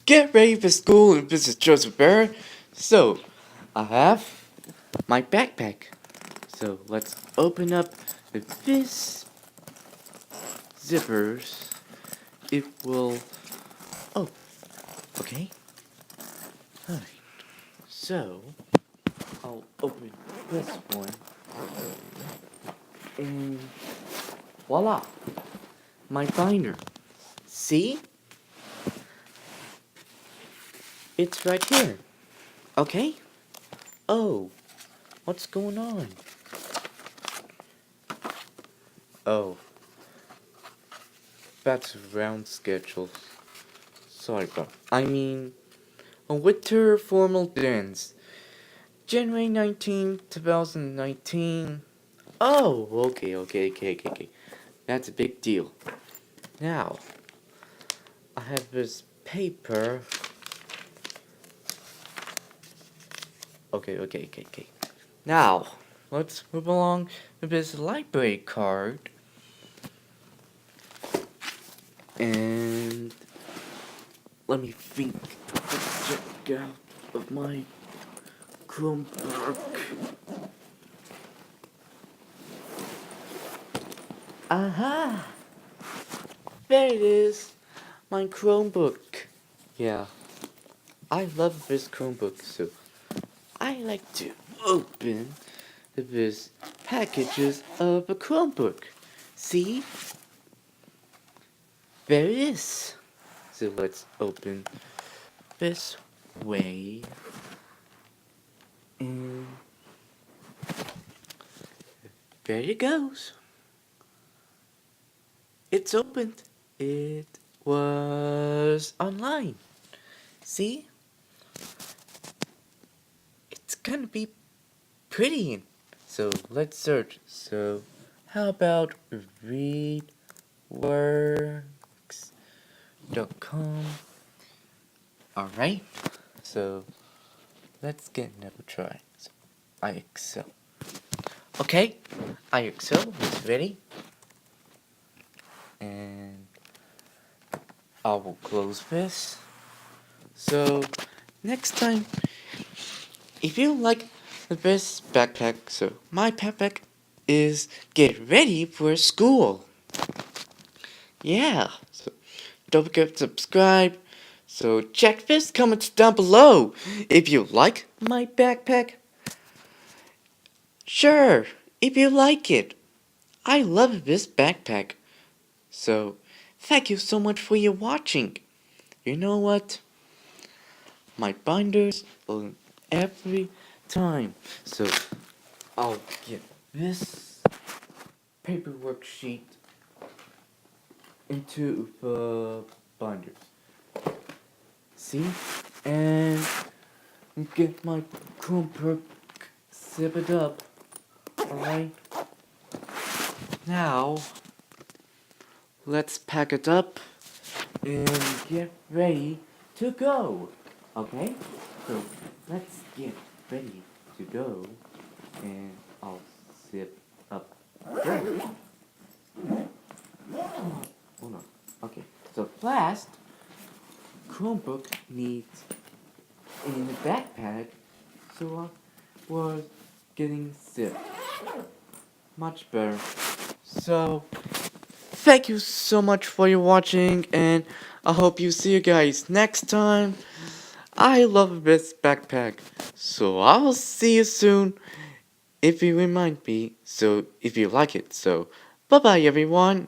get ready for school and visit Joseph Barrett. So, I have my backpack. So, let's open up this zippers. It will. Oh, okay. Alright. So, I'll open this one. And voila! My binder. See? It's right here. Okay? Oh, what's going on? Oh, that's round schedules. Sorry, bro. I mean, a winter formal dance. January 19th, 2019. Oh, okay. That's a big deal. Now, I have this paper. Okay. Now, let's move along with this library card. And let me think. Let's check out of my Chromebook. Aha! There it is. My Chromebook. Yeah, I love this Chromebook, so I like to open this packages of a Chromebook. See? There it is. So let's open this way. And there it goes. It's opened. It was online. See? It's gonna be pretty. So let's search. So how about readworks.com? Alright. So let's get another try. So iExcel. Okay, iExcel is ready. And I will close this. So next time, if you like this backpack, so my backpack is get ready for school. Yeah, so don't forget to subscribe. So check this comments down below if you like my backpack. Sure, if you like it. I love this backpack. So thank you so much for your watching. You know what? My binders on every time. So I'll get this paperwork sheet into the binders. See? And get my Chromebook zipped up. Alright? Now, let's pack it up and get ready to go. Okay? So, let's get ready to go. And I'll zip up there. Hold on. Okay. So, last, Chromebook needs in the backpack. So, I was getting zipped. Much better. So, thank you so much for your watching, and I hope you see you guys next time. I love this backpack, so I'll see you soon if you remind me, so if you like it. So, bye bye everyone.